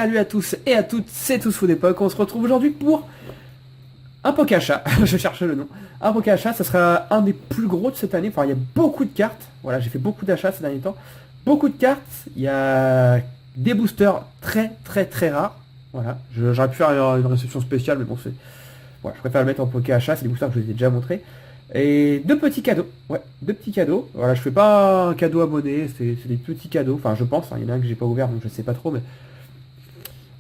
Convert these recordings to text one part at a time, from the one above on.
Salut à tous et à toutes, c'est Tous Fous d'époque. On se retrouve aujourd'hui pour un Pokéachat. Je cherchais le nom. Un Pokéachat, ça sera un des plus gros de cette année. Enfin, il y a beaucoup de cartes. Voilà, j'ai fait beaucoup d'achats ces derniers temps. Beaucoup de cartes. Il y a des boosters très rares. Voilà, j'aurais pu faire une réception spéciale, mais bon, c'est... Voilà, je préfère le mettre en Pokéachat, c'est des boosters que je vous ai déjà montré. Et deux petits cadeaux. Ouais, deux petits cadeaux. Voilà, je fais pas un cadeau abonné, c'est des petits cadeaux. Enfin, je pense, hein, il y en a un que j'ai pas ouvert, donc je sais pas trop, mais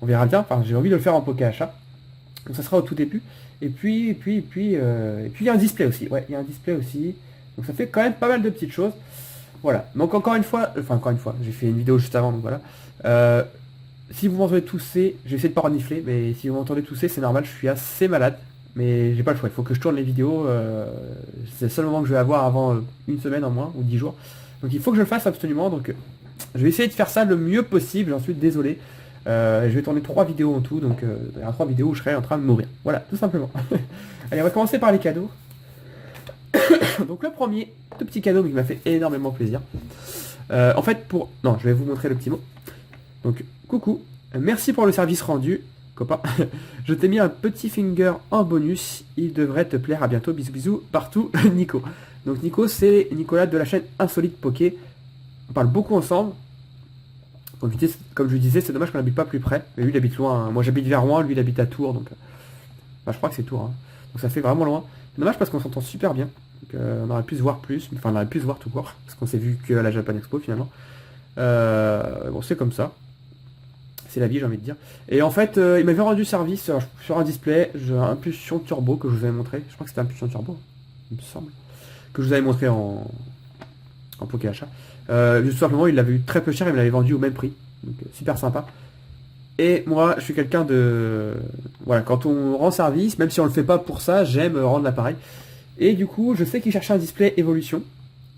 on verra bien. Enfin, j'ai envie de le faire en Pokéachat. Donc ça sera au tout début. Et puis il y a un display aussi. Ouais, il y a un display aussi. Donc ça fait quand même pas mal de petites choses. Voilà. Donc encore une fois, j'ai fait une vidéo juste avant, donc voilà. Si vous m'entendez tousser, je vais essayer de pas renifler, mais si vous m'entendez tousser, c'est normal, je suis assez malade. Mais j'ai pas le choix, il faut que je tourne les vidéos. C'est le seul moment que je vais avoir avant une semaine en moins, ou 10 jours. Donc il faut que je le fasse absolument. Donc je vais essayer de faire ça le mieux possible. Ensuite, désolé. Je vais tourner 3 vidéos en tout, donc il y aura 3 vidéos où je serai en train de mourir. Voilà, tout simplement. Allez, on va commencer par les cadeaux. Donc le premier, tout petit cadeau, mais qui m'a fait énormément plaisir. En fait, Non, je vais vous montrer le petit mot. Donc, coucou, merci pour le service rendu, copain. Je t'ai mis un petit finger en bonus, il devrait te plaire, à bientôt, bisous bisous, partout, Nico. Donc Nico, c'est Nicolas de la chaîne Insolite Poké. On parle beaucoup ensemble. Comme je lui disais, c'est dommage qu'on n'habite pas plus près. Mais lui, il habite loin. Hein. Moi, j'habite vers Rouen, lui, il habite à Tours. Donc, je crois que c'est Tours. Hein. Donc, ça fait vraiment loin. C'est dommage parce qu'on s'entend super bien. Donc, on aurait pu se voir plus. Enfin, on aurait pu se voir tout court. Parce qu'on s'est vu qu'à la Japan Expo, finalement. Bon, c'est comme ça. C'est la vie, j'ai envie de dire. Et en fait, il m'avait rendu service sur un display. J'ai un Impulsion Turbo que je vous avais montré. Je crois que c'était Impulsion Turbo, il me semble. Que je vous avais montré en Pokéachat. Tout simplement, il l'avait eu très peu cher, il me l'avait vendu au même prix. Donc, super sympa. Et moi, je suis quelqu'un de... Voilà, quand on rend service, même si on le fait pas pour ça, j'aime rendre l'appareil. Et du coup, je sais qu'il cherchait un display évolution.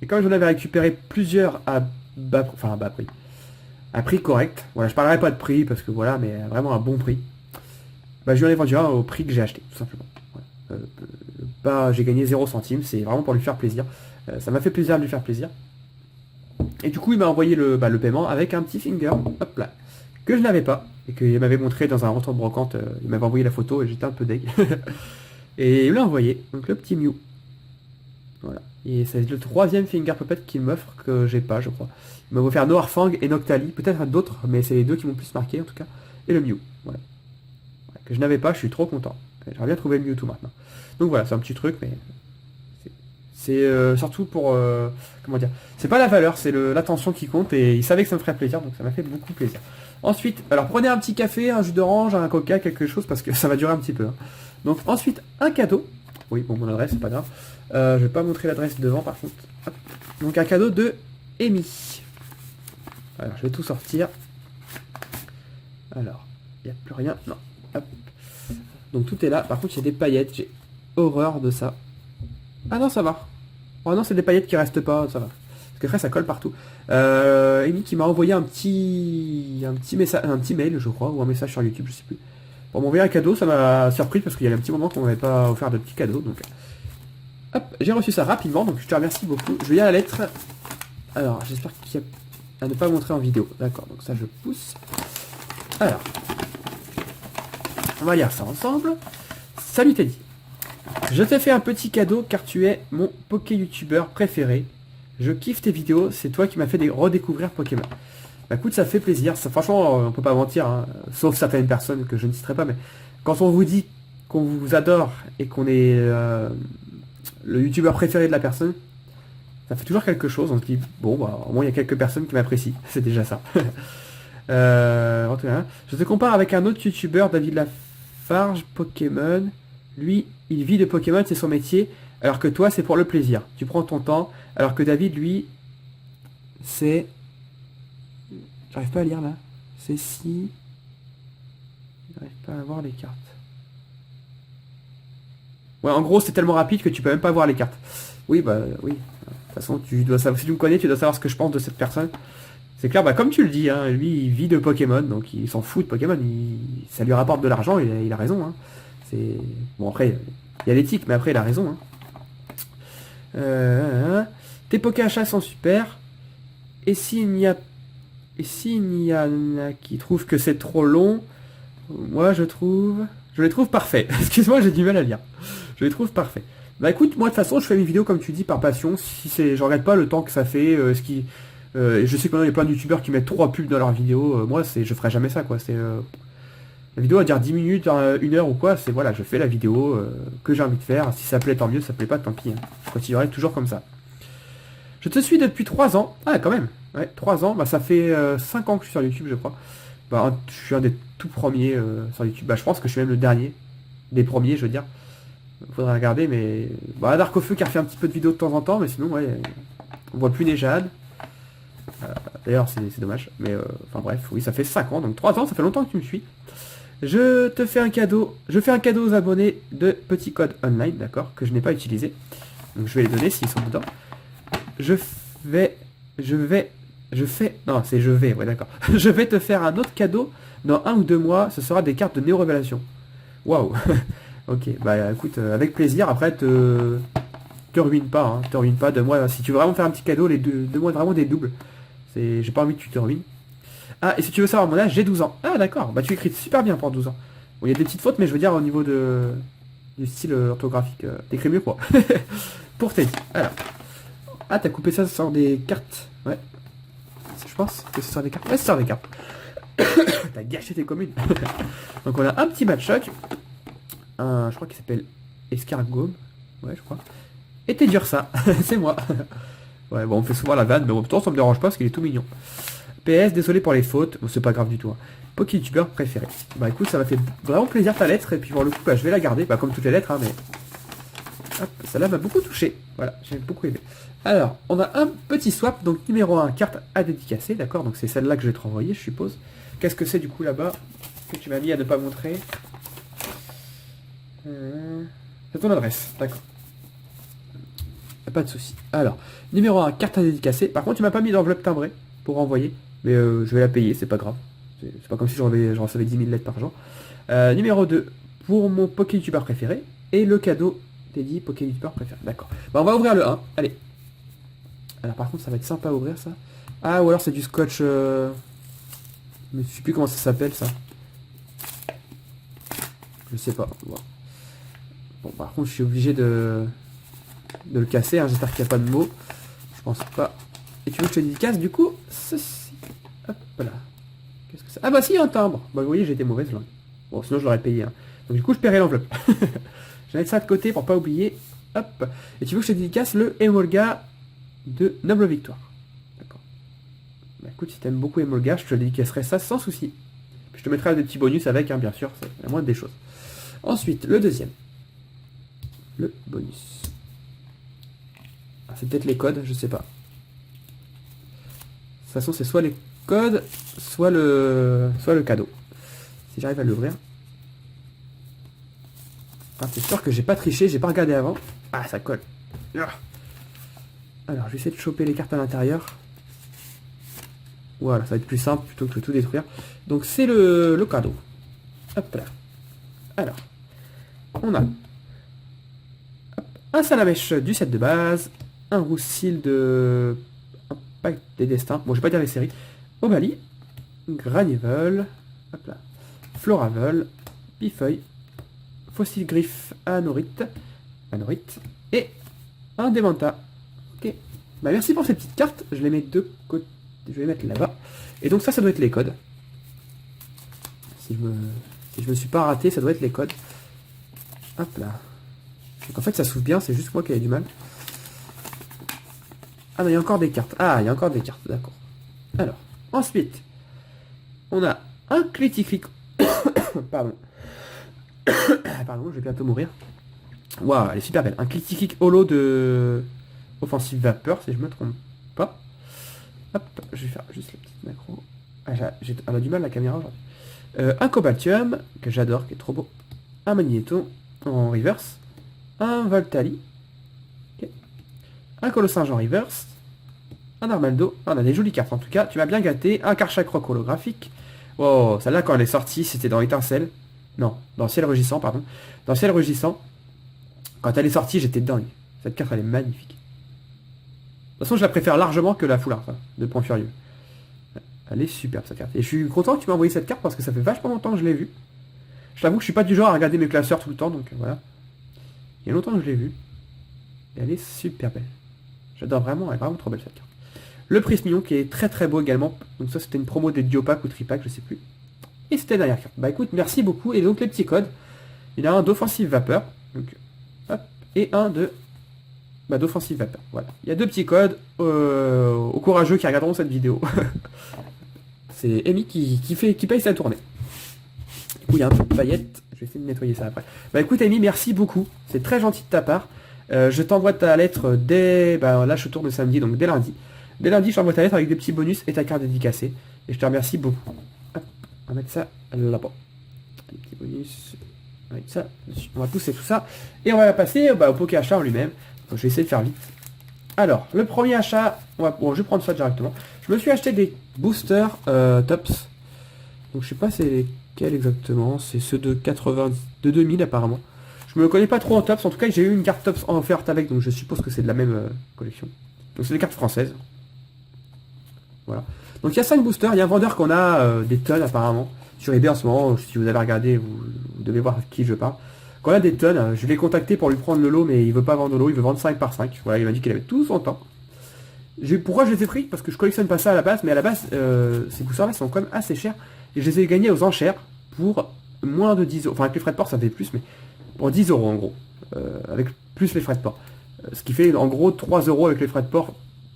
Et comme j'en avais récupéré plusieurs à bas prix. À prix correct. Voilà, je parlerai pas de prix parce que voilà, mais vraiment un bon prix. Bah, je lui en ai vendu un au prix que j'ai acheté, tout simplement. Voilà. J'ai gagné 0 centimes, c'est vraiment pour lui faire plaisir. Ça m'a fait plaisir de lui faire plaisir. Et du coup, il m'a envoyé le paiement avec un petit finger, hop là, que je n'avais pas, et qu'il m'avait montré dans un retour de brocante. Il m'avait envoyé la photo et j'étais un peu deg. Et il me l'a envoyé, donc le petit Mew. Voilà. Et c'est le troisième finger puppet qu'il m'offre, que j'ai pas, je crois. Il m'a offert Noirfang et Noctali, peut-être d'autres, mais c'est les deux qui m'ont plus marqué en tout cas. Et le Mew, voilà. Que je n'avais pas, je suis trop content. J'aurais bien trouvé le Mewtwo maintenant. Donc voilà, c'est un petit truc, mais... C'est surtout pour... comment dire, c'est pas la valeur, c'est l'attention qui compte, et il savait que ça me ferait plaisir, donc ça m'a fait beaucoup plaisir. Ensuite, alors prenez un petit café, un jus d'orange, un coca, quelque chose, parce que ça va durer un petit peu. Hein. Donc ensuite, un cadeau. Oui, bon, mon adresse, c'est pas grave. Je vais pas montrer l'adresse devant, par contre. Hop. Donc un cadeau de Amy. Alors, je vais tout sortir. Alors, il n'y a plus rien. Non. Hop. Donc tout est là. Par contre, il y a des paillettes. J'ai horreur de ça. Ah non, ça va. Oh non, c'est des paillettes qui restent pas, ça va. Parce qu'après, ça colle partout. Amy qui m'a envoyé un petit message, un petit mail, je crois, ou un message sur YouTube, je sais plus. Pour m'envoyer un cadeau, ça m'a surpris parce qu'il y avait un petit moment qu'on m'avait pas offert de petits cadeaux. Donc, hop, j'ai reçu ça rapidement, donc je te remercie beaucoup. Je vais lire la lettre. Alors, j'espère qu'il y a à ne pas montrer en vidéo. D'accord, donc ça, je pousse. Alors, on va lire ça ensemble. Salut Teddy. Je t'ai fait un petit cadeau car tu es mon Poké-youtubeur préféré. Je kiffe tes vidéos, c'est toi qui m'as fait redécouvrir Pokémon. Bah écoute, ça fait plaisir, ça, franchement, on peut pas mentir, hein, sauf certaines personnes que je ne citerai pas, mais quand on vous dit qu'on vous adore et qu'on est le youtubeur préféré de la personne, ça fait toujours quelque chose, on se dit, bon, bah, au moins il y a quelques personnes qui m'apprécient, c'est déjà ça. Je te compare avec un autre youtubeur, David Lafarge, Pokémon. Lui, il vit de Pokémon, c'est son métier, alors que toi, c'est pour le plaisir. Tu prends ton temps, alors que David, lui, c'est... J'arrive pas à lire, là. C'est si... J'arrive pas à voir les cartes. Ouais, en gros, c'est tellement rapide que tu peux même pas voir les cartes. Oui, bah, oui. De toute façon, tu dois savoir, si tu me connais, tu dois savoir ce que je pense de cette personne. C'est clair, bah, comme tu le dis, hein, lui, il vit de Pokémon, donc il s'en fout de Pokémon. Ça lui rapporte de l'argent, il a raison, hein. C'est... Bon, après, il y a l'éthique, mais après, il a raison. Hein. Tes Pokéachats sont super. Et s'il n'y a Et s'il y en a qui trouvent que c'est trop long, moi je les trouve parfaits. Excuse-moi, j'ai du mal à lire. Je les trouve parfaits. Bah écoute, moi de toute façon, je fais mes vidéos comme tu dis par passion. Si c'est, je regarde pas le temps que ça fait, je sais que maintenant il y a plein de youtubeurs qui mettent 3 pubs dans leurs vidéos. Moi, je ferai jamais ça, quoi. La vidéo va dire 10 minutes, 1 heure ou quoi. C'est voilà, je fais la vidéo que j'ai envie de faire. Si ça plaît, tant mieux. Si ça plaît pas, tant pis. Hein. Je continuerai toujours comme ça. Je te suis depuis 3 ans. Ah, quand même. Ouais, 3 ans. Bah, ça fait 5 ans que je suis sur YouTube, je crois. Bah, je suis un des tout premiers sur YouTube. Bah, je pense que je suis même le dernier. Des premiers, je veux dire. Faudrait regarder, mais... Bah, Dark of Feu qui a fait un petit peu de vidéos de temps en temps, mais sinon, ouais, on voit plus Nejad. D'ailleurs, c'est dommage. Mais, enfin bref, oui, ça fait 5 ans. Donc 3 ans, ça fait longtemps que tu me suis. Je te fais un cadeau. Je fais un cadeau aux abonnés de petits codes online, d'accord, que je n'ai pas utilisé. Donc je vais les donner s'ils sont dedans. Non, c'est je vais, ouais, d'accord. Je vais te faire un autre cadeau dans 1 ou 2 mois. Ce sera des cartes de Néo Révélation. Waouh. Ok, bah écoute, avec plaisir. Après, te ruine pas, hein, te ruine pas. De moi, si tu veux vraiment faire un petit cadeau, les deux mois vraiment des doubles. J'ai pas envie que tu te ruines. Ah, et si tu veux savoir mon âge, j'ai 12 ans. Ah d'accord, bah tu écris super bien pour 12 ans. Bon, il y a des petites fautes, mais je veux dire au niveau du style orthographique, t'écris mieux quoi. Pour Teddy. Alors. Ah, t'as coupé ça sur des cartes. Ouais. Je pense que c'est sur des cartes. Ouais, c'est sur des cartes. T'as gâché tes communes. Donc on a un petit match choc. Je crois qu'il s'appelle Escargot. Ouais, je crois. Et t'es dur ça. C'est moi. Ouais, bon, on fait souvent la vanne, mais en même temps, ça me dérange pas parce qu'il est tout mignon. PS, désolé pour les fautes. Bon, c'est pas grave du tout. Hein. Poké youtubeur préféré. Bah écoute, ça m'a fait vraiment plaisir ta lettre. Et puis pour le coup, bah, je vais la garder. Bah comme toutes les lettres, hein, mais... Hop, celle-là m'a beaucoup touché. Voilà, j'ai beaucoup aimé. Alors, on a un petit swap. Donc numéro 1, carte à dédicacer. D'accord, donc c'est celle-là que je vais te renvoyer, je suppose. Qu'est-ce que c'est du coup là-bas que tu m'as mis à ne pas montrer? C'est ton adresse, d'accord. Pas de souci. Alors, numéro 1, carte à dédicacer. Par contre, tu m'as pas mis d'enveloppe timbrée pour envoyer. Mais je vais la payer, c'est pas grave. C'est pas comme si je recevais 10 000 lettres par jour. Numéro 2, pour mon Poké youtubeur préféré. Et le cadeau Teddy Poké youtubeur préféré. D'accord. Bah, on va ouvrir le 1. Allez. Alors par contre, ça va être sympa à ouvrir ça. Ah, ou alors c'est du scotch... Je sais plus comment ça s'appelle ça. Je sais pas. Bon, par contre, je suis obligé de le casser. Hein. J'espère qu'il n'y a pas de mots. Je pense pas. Et tu veux que je te dédicace du coup ceci. Hop là. Qu'est-ce que c'est? Ah bah si, un timbre. Bah vous voyez, j'ai été mauvaise langue. Bon, sinon je l'aurais payé. Hein. Donc du coup, je paierai l'enveloppe. Je vais mettre ça de côté pour pas oublier. Hop. Et tu veux que je te dédicace le Emolga de Noble Victoire. D'accord. Bah écoute, si t'aimes beaucoup Emolga, je te dédicacerai ça sans souci. Puis je te mettrai des petits bonus avec, hein, bien sûr. C'est la moindre des choses. Ensuite, le deuxième. Le bonus. Ah, c'est peut-être les codes, je sais pas. De toute façon, c'est soit les codes, soit le cadeau. Si j'arrive à l'ouvrir. Ah, c'est sûr que j'ai pas triché, j'ai pas regardé avant. Ah, ça colle. Alors, je vais essayer de choper les cartes à l'intérieur. Voilà, ça va être plus simple plutôt que de tout détruire. Donc, c'est le cadeau. Hop là. Alors, on a un Salamèche du set de base, un Roussil de Impact des Destins, bon je vais pas dire les séries, Obali, Granivel, hop là, Floravel, Pifeuille, Fossil Griffe Anorite, et un Demanta. Ok, bah merci pour ces petites cartes, je les mets de côté, je vais les mettre là-bas, et donc ça doit être les codes. Si je me suis pas raté, ça doit être les codes. Hop là. Donc en fait ça s'ouvre bien, c'est juste moi qui ai du mal. Ah non, il y a encore des cartes. Ah, il y a encore des cartes, d'accord. Alors, ensuite, on a un Clitic. Pardon. Pardon, je vais bientôt mourir. Waouh, elle est super belle. Un Clitic holo de Offensive Vapeur, si je me trompe pas. Hop, je vais faire juste la petite macro. Ah, on a du mal la caméra aujourd'hui. Un Cobaltium, que j'adore, qui est trop beau. Un Magnéto en reverse. Un Voltali. Okay. Un Colossage en reverse. Un Armaldo. On a des jolies cartes en tout cas. Tu m'as bien gâté. Un Karchak Rock holographique. Oh, celle-là quand elle est sortie, c'était dans Étincelle. Non, dans Ciel Rugissant, pardon. Dans Ciel Rugissant. Quand elle est sortie, j'étais dingue. Cette carte, elle est magnifique. De toute façon, je la préfère largement que la foulard, de Point Furieux. Elle est superbe cette carte. Et je suis content que tu m'as envoyé cette carte parce que ça fait vachement longtemps que je l'ai vue. Je t'avoue que je suis pas du genre à regarder mes classeurs tout le temps, donc voilà. Il y a longtemps que je l'ai vue. Et elle est super belle. J'adore vraiment, elle est vraiment trop belle cette carte. Le Prismillon qui est très très beau également. Donc ça c'était une promo des Diopack ou Tripack, je sais plus. Et c'était la dernière carte. Bah écoute, merci beaucoup. Et donc les petits codes. Il y en a un d'offensive vapeur. Donc, hop, et un de d'offensive vapeur. Voilà. Il y a 2 petits codes aux courageux qui regarderont cette vidéo. C'est Amy qui paye sa tournée. Du coup, il y a un peu de paillettes. Je vais essayer de nettoyer ça après. Bah écoute Amy, merci beaucoup. C'est très gentil de ta part. Je t'envoie ta lettre dès... Bah là je tourne samedi, donc dès lundi. Dès lundi, je t'envoie ta lettre avec des petits bonus et ta carte dédicacée. Et je te remercie beaucoup. Hop, on va mettre ça là-bas. Les petits bonus. Avec ça dessus. On va pousser tout ça. Et on va passer au poké achat en lui-même. Donc je vais essayer de faire vite. Alors, le premier achat, bon, je vais prendre ça directement. Je me suis acheté des boosters tops. Donc je sais pas c'est lesquels exactement. C'est ceux de 2000 apparemment. Je me connais pas trop en tops. En tout cas, j'ai eu une carte tops en offerte avec. Donc je suppose que c'est de la même collection. Donc c'est des cartes françaises. Voilà. Donc il y a 5 boosters. Il y a un vendeur qu'on a des tonnes apparemment. Sur eBay en ce moment. Si vous avez regardé, vous devez voir qui je parle. Qu'on a des tonnes. Je l'ai contacté pour lui prendre le lot, mais il veut pas vendre le lot. Il veut vendre 5 par 5. Voilà, il m'a dit qu'il avait tout son temps. Pourquoi je les ai pris? Parce que je collectionne pas ça à la base, mais à la base, ces boosters là sont quand même assez chers. Et je les ai gagnés aux enchères pour moins de 10 euros. Enfin, avec les frais de port, ça fait plus, mais pour 10 euros en gros. Avec plus les frais de port. Ce qui fait en gros 3 euros avec les frais de port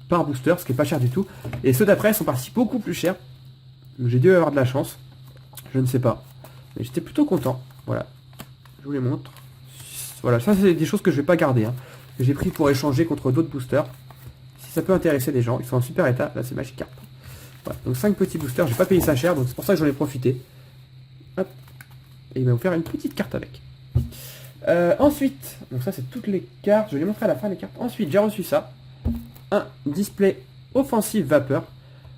par booster, ce qui est pas cher du tout. Et ceux d'après sont partis beaucoup plus chers. Donc j'ai dû avoir de la chance. Je ne sais pas. Mais j'étais plutôt content. Voilà. Je vous les montre. Voilà, ça c'est des choses que je vais pas garder. Hein, que j'ai pris pour échanger contre d'autres boosters. Si ça peut intéresser des gens, ils sont en super état. Là c'est Magic Card. Voilà, donc 5 petits boosters, j'ai pas payé ça cher, donc c'est pour ça que j'en ai profité. Hop. Et il va vous faire une petite carte avec. Ensuite, donc ça c'est toutes les cartes, je vais les montrer à la fin les cartes. Ensuite j'ai reçu ça. Un display offensive vapeur.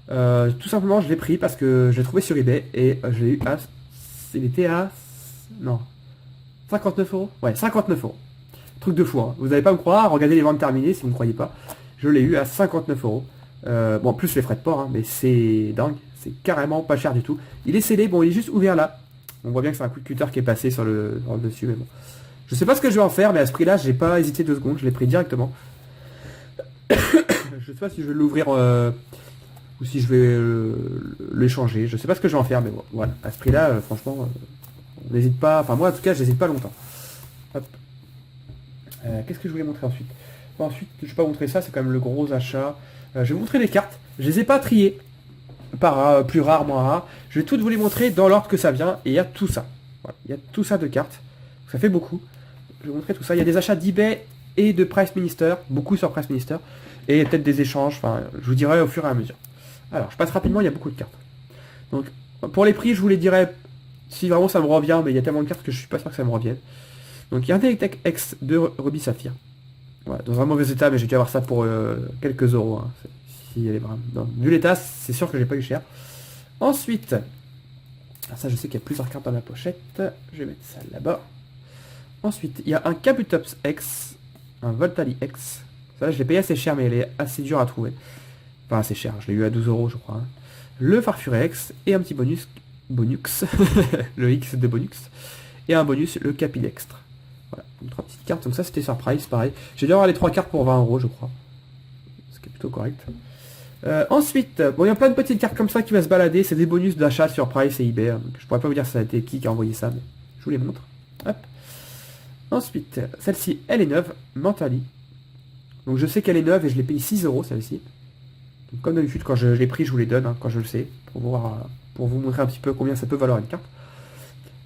Tout simplement je l'ai pris parce que je l'ai trouvé sur eBay et je l'ai eu à... Il était à... Non. 59 euros. Ouais, 59 euros. Truc de fou, hein. Vous n'allez pas me croire, regardez les ventes terminées si vous ne croyez pas. Je l'ai eu à 59 euros. Bon, plus les frais de port, hein, mais c'est dingue. C'est carrément pas cher du tout. Il est scellé, bon, il est juste ouvert là. On voit bien que c'est un coup de cutter qui est passé sur le dessus, mais bon. Je sais pas ce que je vais en faire, mais à ce prix-là, j'ai pas hésité 2 secondes, je l'ai pris directement. Je sais pas si je vais l'ouvrir ou si je vais l'échanger. Je sais pas ce que je vais en faire, mais bon, voilà. À ce prix-là, franchement, on n'hésite pas. Enfin, moi, en tout cas, j'hésite pas longtemps. Hop. Qu'est-ce que je voulais montrer ensuite? Bon, ensuite, je vais pas montrer ça, c'est quand même le gros achat. Je vais vous montrer les cartes. Je les ai pas triées par plus rare, moins rare. Je vais toutes vous les montrer dans l'ordre que ça vient. Et il y a tout ça. Voilà. Il y a tout ça de cartes. Ça fait beaucoup. Je vais vous montrer tout ça. Il y a des achats d'eBay et de Price Minister. Beaucoup sur Price Minister. Et peut-être des échanges. Enfin, je vous dirai au fur et à mesure. Alors, je passe rapidement. Il y a beaucoup de cartes. Donc, pour les prix, je vous les dirai si vraiment ça me revient. Mais il y a tellement de cartes que je suis pas sûr que ça me revienne. Donc, il y a un Deck X de Ruby Saphir. Voilà, dans un mauvais état, mais j'ai dû avoir ça pour quelques euros. Hein, si elle est vraiment... Non, vu l'état, c'est sûr que j'ai pas eu cher. Ensuite, ça je sais qu'il y a plusieurs cartes dans la pochette. Je vais mettre ça là-bas. Ensuite, il y a un Kabutops X, un Voltali X. Ça là, je l'ai payé assez cher, mais elle est assez dure à trouver. Enfin, assez cher, je l'ai eu à 12 euros, je crois. Hein. Le Farfuré X, et un petit bonus, le X de bonus. Et un bonus, le Capilextre. Voilà, donc 3 petites cartes, donc ça c'était surprise, pareil. J'ai dû avoir les 3 cartes pour 20 euros, je crois. Ce qui est plutôt correct. Ensuite, bon, il y a plein de petites cartes comme ça qui vont se balader. C'est des bonus d'achat sur Price et eBay. Donc je pourrais pas vous dire ça a été qui a envoyé ça, mais je vous les montre. Hop. Ensuite, celle-ci, elle est neuve, Mentally. Donc je sais qu'elle est neuve et je l'ai payé 6 euros celle-ci. Donc comme d'habitude, quand je l'ai pris, je vous les donne, hein, quand je le sais, pour vous montrer un petit peu combien ça peut valoir une carte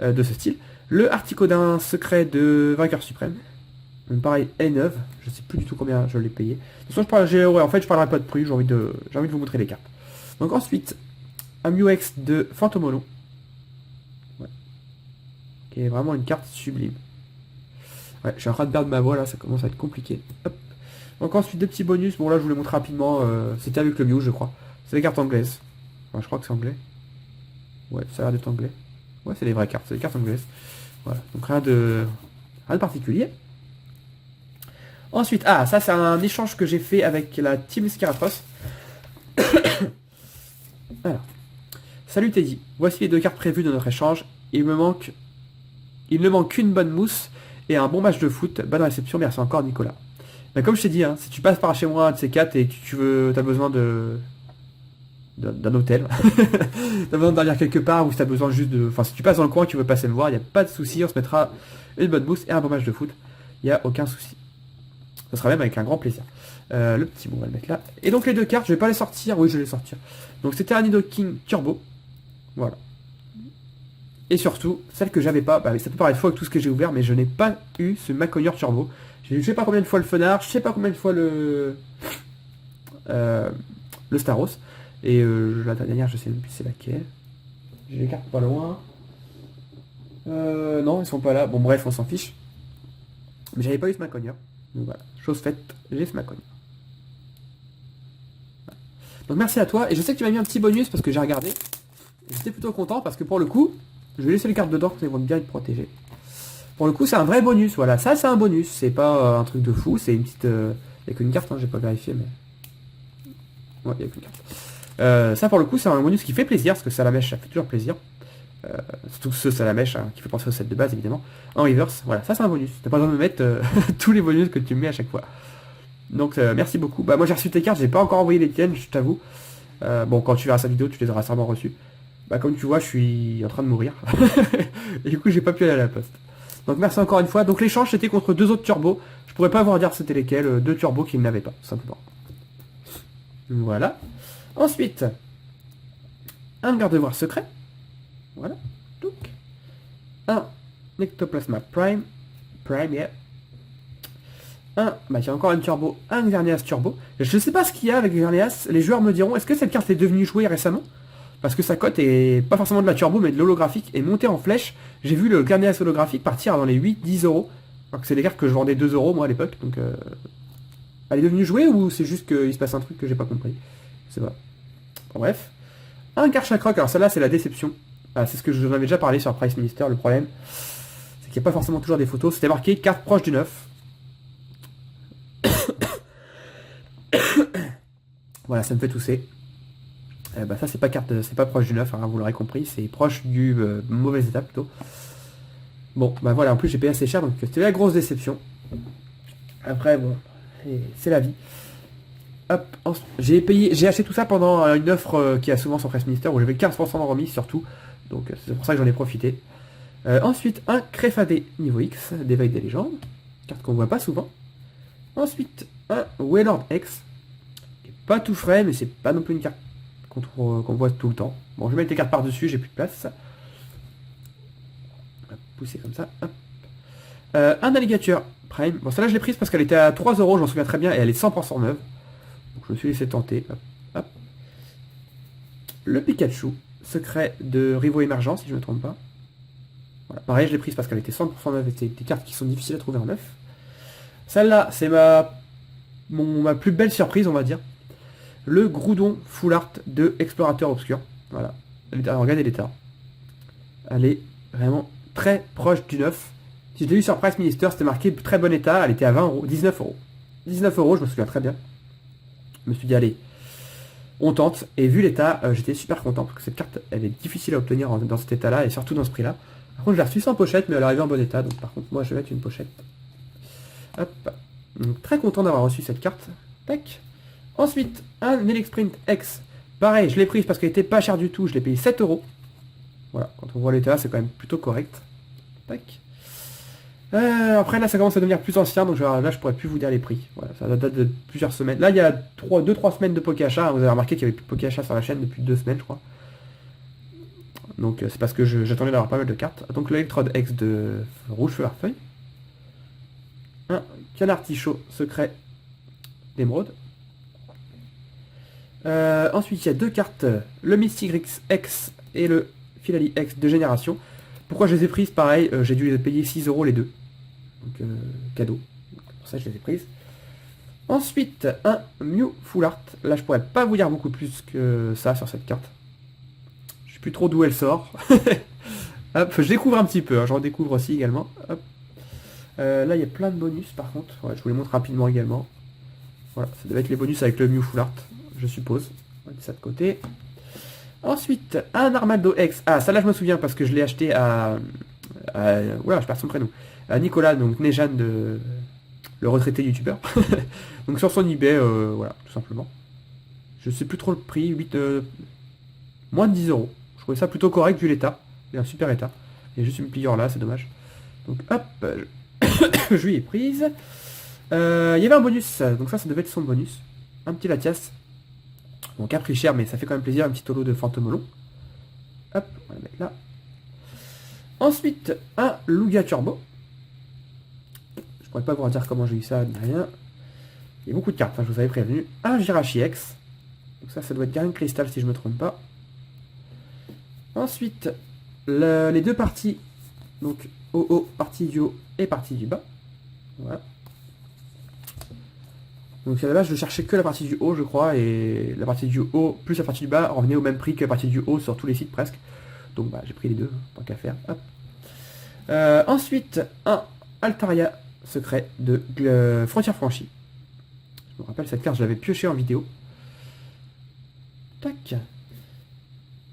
de ce style. Le Articodin secret de Vainqueur Suprême. Donc pareil, elle est neuve. Je sais plus du tout combien je l'ai payé. De toute façon, en fait, je parlerai pas de prix. J'ai envie de vous montrer les cartes. Donc ensuite, un Mew-X de Phantomolo. Ouais. Qui est vraiment une carte sublime. Ouais, je suis en train de perdre ma voix là, ça commence à être compliqué. Hop. Donc ensuite, des petits bonus. Bon là, je vous les montre rapidement. C'était avec le Mew, je crois. C'est des cartes anglaises. Enfin, je crois que c'est anglais. Ouais, ça a l'air d'être anglais. Ouais, c'est des vraies cartes, c'est des cartes anglaises. Voilà, donc rien de particulier. Ensuite, ça c'est un échange que j'ai fait avec la Team Scaratros. Alors, Salut Teddy, voici les 2 cartes prévues de notre échange. Il ne manque qu'une bonne mousse et un bon match de foot. Bonne réception, merci encore Nicolas. Ben, comme je t'ai dit, hein, si tu passes par chez moi un de ces 4 et que tu as besoin d'un hôtel, t'as besoin de dormir quelque part ou si t'as besoin juste de... Enfin, si tu passes dans le coin et que tu veux passer me voir, il n'y a pas de souci, on se mettra une bonne mousse et un bon match de foot. Il n'y a aucun souci. Ce sera même avec un grand plaisir. Le petit bout, on va le mettre là. Et donc les 2 cartes, je vais pas les sortir. Oui, je vais les sortir. Donc c'était un Nidoking Turbo. Voilà. Et surtout, celle que j'avais pas, bah, ça peut paraître faux avec tout ce que j'ai ouvert, mais je n'ai pas eu ce Macognure Turbo. J'ai eu je sais pas combien de fois le Fenard, je sais pas combien de fois le Staros. Et la dernière, je sais même plus c'est laquelle. J'ai les cartes pas loin. Non, ils sont pas là. Bon bref, on s'en fiche. Mais j'avais pas eu ce Macognure. Donc voilà, chose faite, j'ai ce Macognure. Voilà. Donc merci à toi. Et je sais que tu m'as mis un petit bonus parce que j'ai regardé. J'étais plutôt content parce que pour le coup, je vais laisser les cartes dedans, qu'elles vont bien être protégées. Pour le coup, c'est un vrai bonus, voilà. Ça, c'est un bonus. C'est pas un truc de fou, c'est une petite... Il n'y a qu'une carte, hein, j'ai pas vérifié, mais... Ouais, il n'y a qu'une carte. Ça, pour le coup, c'est un bonus qui fait plaisir, parce que Salamèche, ça fait toujours plaisir. Surtout ce Salamèche, hein, qui fait penser au set de base, évidemment. En reverse, voilà, ça, c'est un bonus. T'as pas besoin de me mettre tous les bonus que tu me mets à chaque fois. Donc, merci beaucoup. Bah, moi, j'ai reçu tes cartes, j'ai pas encore envoyé les tiennes, je t'avoue. Bon, quand tu verras cette vidéo, tu les auras sûrement reçues. Bah comme tu vois, je suis en train de mourir. Et du coup, j'ai pas pu aller à la poste. Donc merci encore une fois. Donc l'échange, c'était contre 2 autres turbos. Je pourrais pas vous dire c'était lesquels. 2 turbos qui n'avaient pas, tout simplement. Voilà. Ensuite, un garde-voir secret. Voilà. Donc, un Ectoplasma Prime. Prime, yeah. Bah tiens, encore un turbo, un Xerneas turbo. Je sais pas ce qu'il y a avec Xerneas. Les joueurs me diront, est-ce que cette carte est devenue jouée récemment? Parce que sa cote est pas forcément de la turbo, mais de l'holographique, et montée en flèche. J'ai vu le Xerneas holographique partir dans les 8-10 euros. Alors que c'est des cartes que je vendais 2 euros moi à l'époque. Donc elle est devenue jouée ou c'est juste qu'il se passe un truc que j'ai pas compris? Je sais pas. Bon, bref. Un Karchakroc, alors celle-là c'est la déception. Ah, c'est ce que je vous en avais déjà parlé sur Price Minister. Le problème, c'est qu'il n'y a pas forcément toujours des photos. C'était marqué carte proche du 9. Voilà, ça me fait tousser. Bah ça c'est pas carte, c'est pas proche du 9, hein, vous l'aurez compris, c'est proche du mauvais état plutôt. Bon, bah voilà, en plus j'ai payé assez cher, donc c'était la grosse déception. Après bon, c'est la vie. Hop, j'ai acheté tout ça pendant une offre qui a souvent sur Press Minister où j'avais 15% de remise surtout, donc c'est pour ça que j'en ai profité. Ensuite, un Créfadé niveau X, d'éveil des légendes, carte qu'on voit pas souvent. Ensuite, un Wailord X, qui est pas tout frais, mais c'est pas non plus une carte qu'on voit tout le temps. Bon, je vais mettre les cartes par-dessus, j'ai plus de place. On va pousser comme ça. Hop. Un Alligator Prime. Bon, celle-là, je l'ai prise parce qu'elle était à 3 euros, je m'en souviens très bien, et elle est 100% neuve. Donc, je me suis laissé tenter. Hop, hop. Le Pikachu, secret de Rivo Émergent, si je ne me trompe pas. Voilà, pareil, je l'ai prise parce qu'elle était 100% neuve, et c'est des cartes qui sont difficiles à trouver en neuf. Celle-là, c'est ma plus belle surprise, on va dire. Le Groudon Full Art de Explorateur Obscur. Voilà. Regardez l'état. Elle est vraiment très proche du 9. Si je l'ai eu sur Price Minister, c'était marqué très bon état. Elle était à 20 euros. 19 euros. 19 euros, je me souviens très bien. Je me suis dit, allez, on tente. Et vu l'état, j'étais super content. Parce que cette carte, elle est difficile à obtenir dans cet état-là. Et surtout dans ce prix-là. Par contre, je l'ai reçue sans pochette, mais elle est arrivée en bon état. Donc par contre, moi, je vais mettre une pochette. Hop. Donc, très content d'avoir reçu cette carte. Tac. Ensuite, un Elixprint X. Pareil, je l'ai prise parce qu'elle était pas chère du tout. Je l'ai payé 7 euros. Voilà, quand on voit l'état, c'est quand même plutôt correct. Tac. Après, là, ça commence à devenir plus ancien. Donc là, je pourrais plus vous dire les prix. Voilà, ça date de plusieurs semaines. Là, il y a 2-3 semaines de Pokéachat. Vous avez remarqué qu'il n'y avait plus de Pokéachat sur la chaîne depuis 2 semaines, je crois. Donc, c'est parce que j'attendais d'avoir pas mal de cartes. Donc, l'Electrode X de Rouge Feu Arfeuille. Un Canard Tichot secret d'émeraude. Ensuite, il y a 2 cartes, le Mystigrix X et le Philali X de génération. Pourquoi je les ai prises? Pareil, j'ai dû les payer 6 euros les deux. Donc, cadeau. Donc, pour ça, je les ai prises. Ensuite, un Mew Full Art. Là, je pourrais pas vous dire beaucoup plus que ça sur cette carte. Je sais plus trop d'où elle sort. Hop, je découvre un petit peu, hein, j'en découvre aussi également. Hop. Là, il y a plein de bonus par contre. Ouais, je vous les montre rapidement également. Voilà, ça devait être les bonus avec le Mew Full Art, je suppose. On va mettre ça de côté. Ensuite, un Armado X. Ah, ça là je me souviens parce que je l'ai acheté oula, je perds son prénom. À Nicolas, donc Nejan, le retraité youtubeur. Donc sur son eBay, voilà, tout simplement. Je sais plus trop le prix, moins de 10 euros. Je trouvais ça plutôt correct vu l'état. Il est un super état. Il y a juste une pliure là, c'est dommage. Donc hop, je lui ai prise. Il y avait un bonus, donc ça devait être son bonus. Un petit Latias. Donc un prix cher, mais ça fait quand même plaisir, un petit holo de Fantomolon. Hop, on va le mettre là. Ensuite, un Lugia Turbo. Je pourrais pas vous dire comment j'ai eu ça, ni rien. Il y a beaucoup de cartes, je vous avais prévenu. Un Jirachi X. Donc ça doit être Garin Crystal si je me trompe pas. Ensuite, les deux parties. Donc OO, partie du haut et partie du bas. Voilà. Donc à la base je cherchais que la partie du haut je crois, et la partie du haut plus la partie du bas revenait au même prix que la partie du haut sur tous les sites presque. Donc bah j'ai pris les deux, tant qu'à faire. Hop. Ensuite un Altaria secret de Frontière Franchie. Je me rappelle cette carte, je l'avais pioché en vidéo. Tac.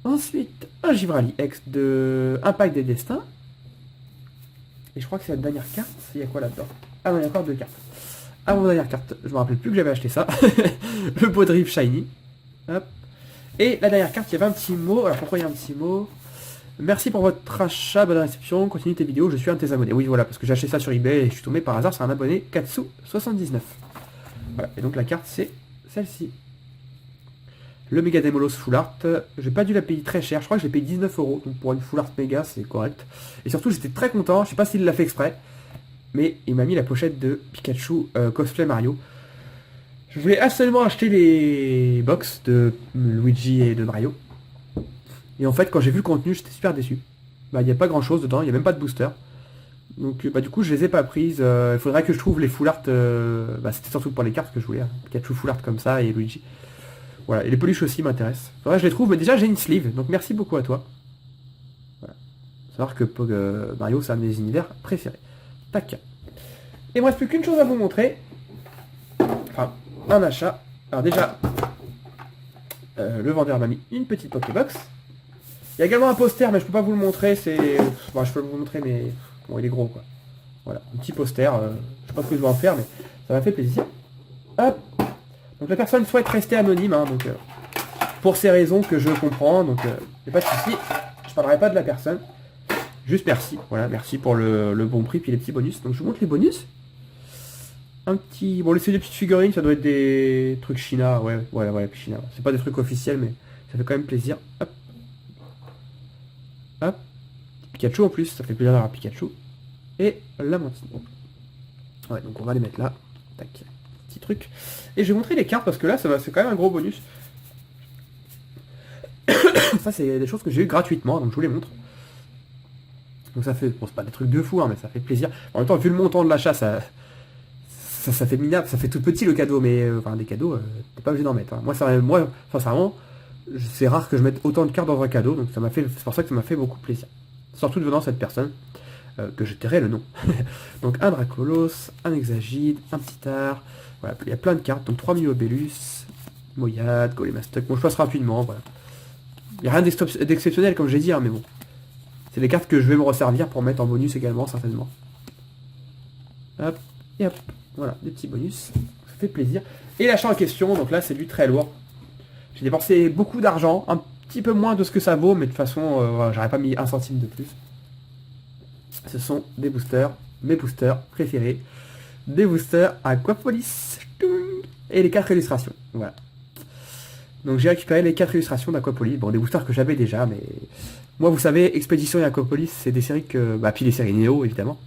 Ensuite un Givrali X de Impact des Destins. Et je crois que c'est la dernière carte. Il y a quoi là-dedans? Ah non, il y a encore deux cartes. Avant dernière carte, je me rappelle plus que j'avais acheté ça. Le Podrive Shiny. Hop. Et la dernière carte, il y avait un petit mot. Alors pourquoi il y a un petit mot? Merci pour votre achat, bonne réception, continue tes vidéos, je suis un de tes abonnés. Oui voilà, parce que j'ai acheté ça sur eBay et je suis tombé par hasard sur un abonné Katsu79. Voilà, et donc la carte c'est celle-ci. Le Mega Demolos Full Art, j'ai pas dû la payer très cher, je crois que j'ai payé 19 euros, donc pour une Full Art Mega c'est correct. Et surtout j'étais très content, je sais pas s'il l'a fait exprès, mais il m'a mis la pochette de Pikachu Cosplay Mario. Je voulais absolument acheter les box de Luigi et de Mario. Et en fait quand j'ai vu le contenu j'étais super déçu. Bah il n'y a pas grand chose dedans, il n'y a même pas de booster. Donc bah du coup je les ai pas prises, il faudrait que je trouve les Full Art, bah c'était surtout pour les cartes que je voulais, hein. Pikachu Full Art comme ça et Luigi. Voilà, et les peluches aussi m'intéressent. Faudrait que je les trouve, mais déjà j'ai une sleeve, donc merci beaucoup à toi. Voilà. Faut savoir que Mario c'est un de mes univers préférés. Tac. Et il me reste plus qu'une chose à vous montrer. Enfin, un achat. Alors déjà, le vendeur m'a mis une petite Pokébox. Il y a également un poster, mais je peux pas vous le montrer, c'est... Bon, je peux vous le montrer, mais bon, il est gros, quoi. Voilà, un petit poster, je sais pas ce que je vais en faire, mais ça m'a fait plaisir. Hop. Donc la personne souhaite rester anonyme, hein, donc pour ces raisons que je comprends, donc il n'y a pas de souci, je parlerai pas de la personne. Juste merci, voilà, merci pour le bon prix, puis les petits bonus. Donc je vous montre les bonus. Un petit... Bon, les deux petites figurines, ça doit être des trucs China, ouais, China. C'est pas des trucs officiels, mais ça fait quand même plaisir. Hop. Hop. Pikachu en plus, ça fait plaisir d'avoir Pikachu. Et la mantine. Ouais, donc on va les mettre là. Tac. Petit truc. Et je vais montrer les cartes parce que là, c'est quand même un gros bonus. Ça, c'est des choses que j'ai eu gratuitement, donc je vous les montre. Donc ça fait, bon, c'est pas des trucs de fou, hein, mais ça fait plaisir. En même temps, vu le montant de l'achat, ça fait minable, ça fait tout petit le cadeau, mais enfin des cadeaux, t'es pas obligé d'en mettre. Hein. Moi, sincèrement, c'est rare que je mette autant de cartes dans un cadeau, donc c'est pour ça que ça m'a fait beaucoup plaisir. Surtout devenant cette personne, que je tairai le nom. Donc un Dracolos, un Exagide, un petit art, voilà, il y a plein de cartes, donc 3000 Obélus, Moyade, Golemastok, bon je passe rapidement, voilà. Il n'y a rien d'exceptionnel comme j'ai dit, hein, mais bon. C'est des cartes que je vais me resservir pour mettre en bonus également, certainement. Hop, et hop, voilà, des petits bonus, ça fait plaisir. Et l'achat en question, donc là c'est du très lourd. J'ai dépensé beaucoup d'argent, un petit peu moins de ce que ça vaut, mais de toute façon, voilà, j'aurais pas mis un centime de plus. Ce sont des boosters, mes boosters préférés. Des boosters Aquapolis. Et les 4 illustrations. Voilà. Donc j'ai récupéré les 4 illustrations d'Aquapolis. Bon, des boosters que j'avais déjà, mais... Moi, vous savez, Expédition et Aquapolis, c'est des séries que... Bah, puis les séries Neo, évidemment.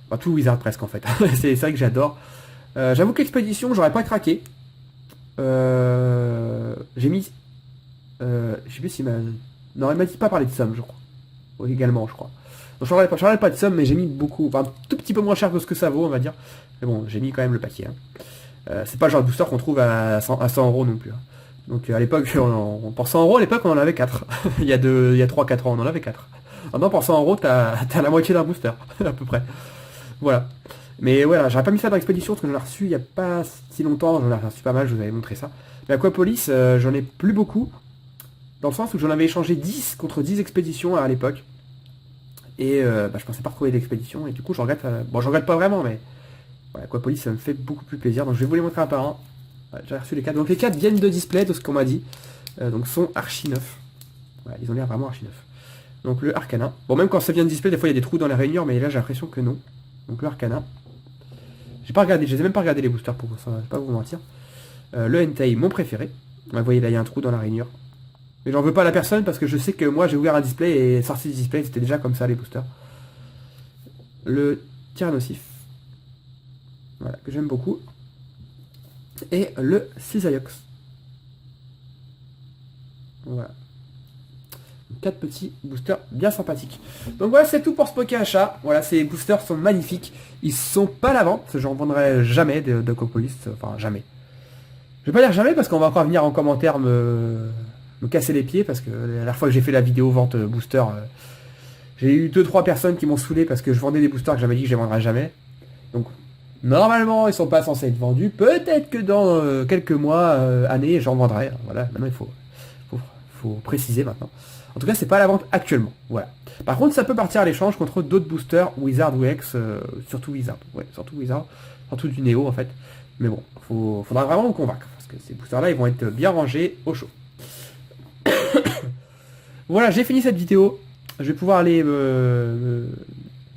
Enfin, tout Wizard presque, en fait. C'est des séries que j'adore. J'avoue qu'Expédition, j'aurais pas craqué. J'ai mis... je sais plus s'il m'a... Non, il m'a dit pas parler de somme, je crois. Oui, également, je crois. Donc je parlerai pas de somme, mais j'ai mis beaucoup... Enfin, un tout petit peu moins cher que ce que ça vaut, on va dire. Mais bon, j'ai mis quand même le paquet. Hein. C'est pas le genre de booster qu'on trouve à 100 € non plus. Hein. Donc à l'époque, pour 100 € à l'époque, on en avait 4. il y a 3-4 ans, on en avait 4. Maintenant, pour 100 €, t'as la moitié d'un booster, à peu près. Voilà. Mais voilà, j'aurais pas mis ça dans l'expédition, parce que j'en ai reçu il y a pas si longtemps, j'en ai reçu pas mal, je vous avais montré ça. Mais Aquapolis, j'en ai plus beaucoup. Dans le sens où j'en avais échangé 10 contre 10 expéditions à l'époque. Et je pensais pas retrouver d'expédition. Et du coup, je regrette. Bon, je regrette pas vraiment, mais voilà, Aquapolis, ça me fait beaucoup plus plaisir. Donc je vais vous les montrer un par un. Voilà, j'ai reçu les 4. Donc les 4 viennent de display, de ce qu'on m'a dit. Donc sont archi neufs. Voilà, ils ont l'air vraiment archi neufs. Donc le Arcana. Bon, même quand ça vient de display, des fois il y a des trous dans les rainures, mais là j'ai l'impression que non. Donc le Arcana. J'ai pas regardé, je les ai même pas regardé les boosters pour ça, je vais pas vous mentir. Le Entei, mon préféré. Ouais, vous voyez là, il y a un trou dans la rainure. Mais j'en veux pas à la personne parce que je sais que moi j'ai ouvert un display et sorti du display, c'était déjà comme ça les boosters. Le Tyrannosif. Voilà, que j'aime beaucoup. Et le Cisaiox. Voilà. 4 petits boosters bien sympathiques. Donc voilà, c'est tout pour ce Poké Achat. Voilà, ces boosters sont magnifiques. Ils sont pas à la vente, j'en vendrai jamais d'Aquapolis, enfin jamais. Je vais pas dire jamais parce qu'on va encore venir en commentaire me casser les pieds parce que la dernière fois que j'ai fait la vidéo vente booster, j'ai eu 2-3 personnes qui m'ont saoulé parce que je vendais des boosters que j'avais dit que je les vendrais jamais. Donc normalement ils sont pas censés être vendus. Peut-être que dans quelques mois, années, j'en vendrai. Voilà, maintenant il faut préciser maintenant. En tout cas, c'est pas à la vente actuellement. Voilà. Par contre, ça peut partir à l'échange contre d'autres boosters Wizard ou X, surtout Wizard. Ouais, surtout Wizard, surtout du Néo en fait. Mais bon, faudra vraiment me convaincre parce que ces boosters-là, ils vont être bien rangés au chaud. Voilà, j'ai fini cette vidéo. Je vais pouvoir aller me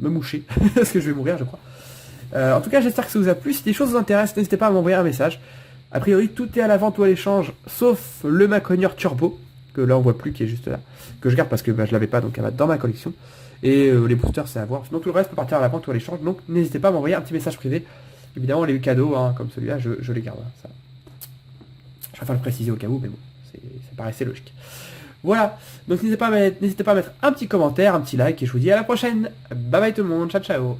moucher parce que je vais mourir, je crois. En tout cas, j'espère que ça vous a plu. Si des choses vous intéressent, n'hésitez pas à m'envoyer un message. A priori, tout est à la vente ou à l'échange, sauf le Maconior Turbo, que là on voit plus, qui est juste là, que je garde parce que je l'avais pas, donc elle va dans ma collection. Et les boosters, c'est à voir. Sinon, tout le reste peut partir à la vente ou à l'échange. Donc, n'hésitez pas à m'envoyer un petit message privé. Évidemment, les cadeaux, hein, comme celui-là, je les garde. Hein, ça. Je préfère le préciser au cas où, mais bon, ça paraissait logique. Voilà, donc n'hésitez pas à mettre un petit commentaire, un petit like, et je vous dis à la prochaine. Bye bye tout le monde, ciao ciao.